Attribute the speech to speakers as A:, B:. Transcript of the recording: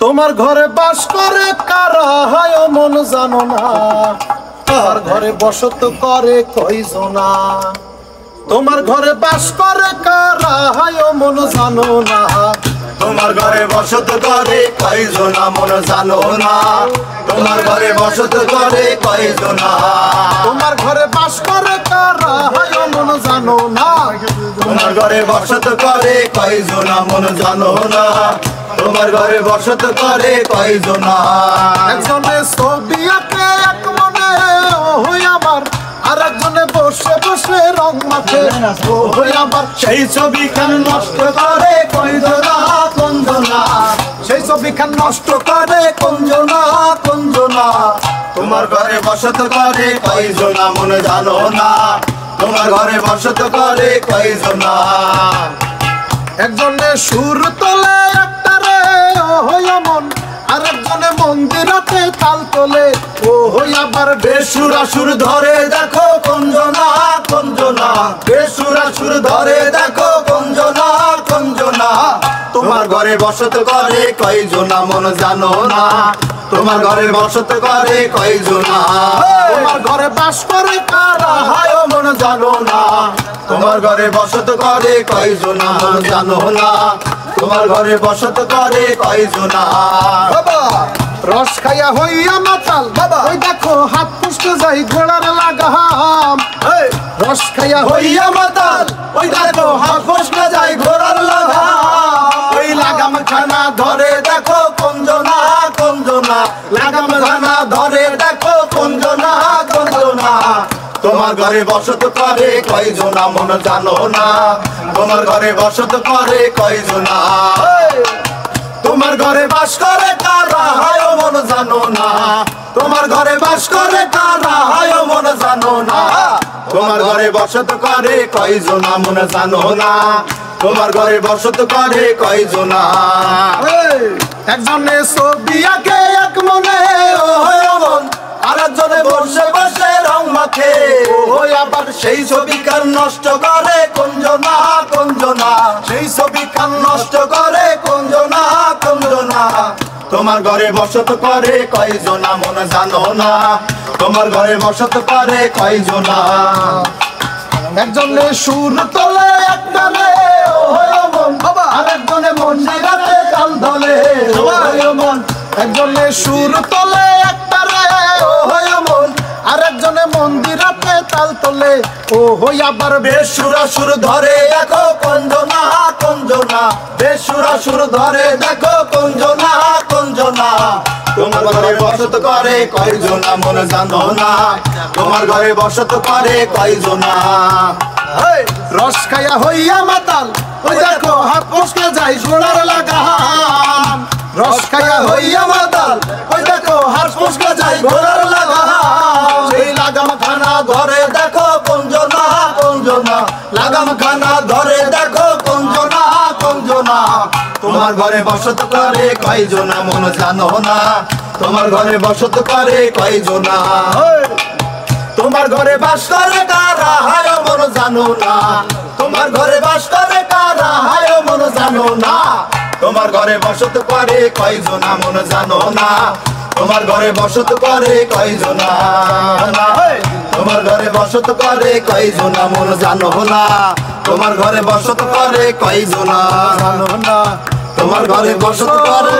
A: তোমার ঘরে বাস করে কারা হয় মন জানো না, তোমার ঘরে বসত করে কয়জনা। তোমার ঘরে বাস করে কারা হয় মন জানো না,
B: তোমার ঘরে বসত করে কয়জনা মন জানো না। তোমার ঘরে বসত করে কয়জনা।
A: তোমার ঘরে বাস করে কারা হয় মন জানো না,
B: তোমার ঘরে বসত করে কয়জনা মন জানো না। তোমার ঘরে বসত করে কয়জনা।
A: একজনে ছবি আঁকে এক মনে হই আমার, আর একজনে বসে বসে রং মাখে হই আমার।
B: সেই ছবি খান নষ্ট করে কয়জনা কঞ্জনা।
A: সেই ছবি খান নষ্ট করে
B: কঞ্জনা কঞ্জনা। তোমার ঘরে বসত করে কয়জনা মন জানো না। তোমার ঘরে বসত করে কয়জনা।
A: একজনে সুর তোলে একটারে হই মন, আর একজনে মন্দিরাতে তাল তোলে ও হই আবার।
B: বেসুরা সুর ধরে দেখো কঞ্জনা কঞ্জনা। বেসুরা সুর ধরে দেখো কঞ্জনা কঞ্জনা। তোমার ঘরে বসত করে কয়জনা মন জানো না। তোমার ঘরে বসত করে কয়জনা।
A: তোমার ঘরে বাস করে কারা
B: হায় মন জানো না। তোমার ঘরে বসত করে কয়জনা মন জানো না। তোমার ঘরে বসত করে কয়জনা।
A: বাবা রস খাইয়া হইয়া মাতাল বাবা, ওই দেখো হাত পুষতে যাই ঘোড়ার লাগাম। রস খাইয়া
B: হইয়া মাতাল ওই দেখো হাত ফসকে যায় ঘোড়ার লাগাম। ওই লাগাম খানা ধরে দেখো কঞ্জনা কঞ্জনা। লাগাম খানা ধরে দেখো কঞ্জনা কঞ্জনা। তোমার ঘরে বসত করে কয়জনা মন জানো না। তোমার ঘরে বসত করে কয়জনা। তোমার ঘরে বাস করে কারা হয় মন জানো না। তোমার ঘরে বাস করে কারা হয় মন জানো না। তোমার ঘরে বসত করে কয়জনা মন জানো না। তোমার ঘরে বসত করে কয়জনা।
A: একজনে ছবি আঁকে এক মনে
B: ও হয় মন, আরেকজনে বসে বসে রং মাখে ওই আবার। সেই ছবি কান নষ্ট করে কঞ্জনা কঞ্জনা। সেই ছবি কান নষ্ট করে কঞ্জনা কঞ্জনা। তোমার ঘরে বসত করে কয়জনা মন জানো না। তোমার ঘরে বসত করে কয়জনা।
A: একজনে সুর তোলে একটারে ও হই মন বাবা, আর একজনে মন্দিরাতে তাল তোলে ও হই মন। একজনে সুর তোলে একটারে ও হই মন, আর একজনে মন্দিরাতে তাল তোলে ও হই আবার।
B: বেসুরা সুর ধরে দেখো কঞ্জনা কঞ্জনা। বেসুরা সুর ধরে দেখো কঞ্জনা কঞ্জনা। তোমার ঘরে বসত করে কয়জনা মন জানো না। তোমার ঘরে বসত করে কয়জনা।
A: রস খাইয়া হইয়া মাতাল ওই দেখো হাত ফসকে যাই ঘোড়ার লাগাম। রস খাইয়া হইয়া মাতাল
B: ওই দেখো হাত ফসকে যায় ঘোড়ার লাগাম। সেই লাগাম খানা ধরে দেখো কঞ্জনা কঞ্জনা। লাগাম খানা ধরে দেখো কঞ্জনা কঞ্জনা। তোমার ঘরে বসত করে কয়জনা মন জানো না। তোমার ঘরে বসত করে কয়জনা। তোমার ঘরে বাস করে কারা হায় মন জানো না। তোমার ঘরে বাস করে কারা হায় মন জানো না। তোমার ঘরে বসত করে কয়জনা মন জানো না। তোমার ঘরে বসত করে কয়জনা। তোমার ঘরে বসত করে কয়জনা মন জানো না। তোমার ঘরে বসত করে কয়জনা।
A: জানো না।
B: তোমার ঘরে বসত করে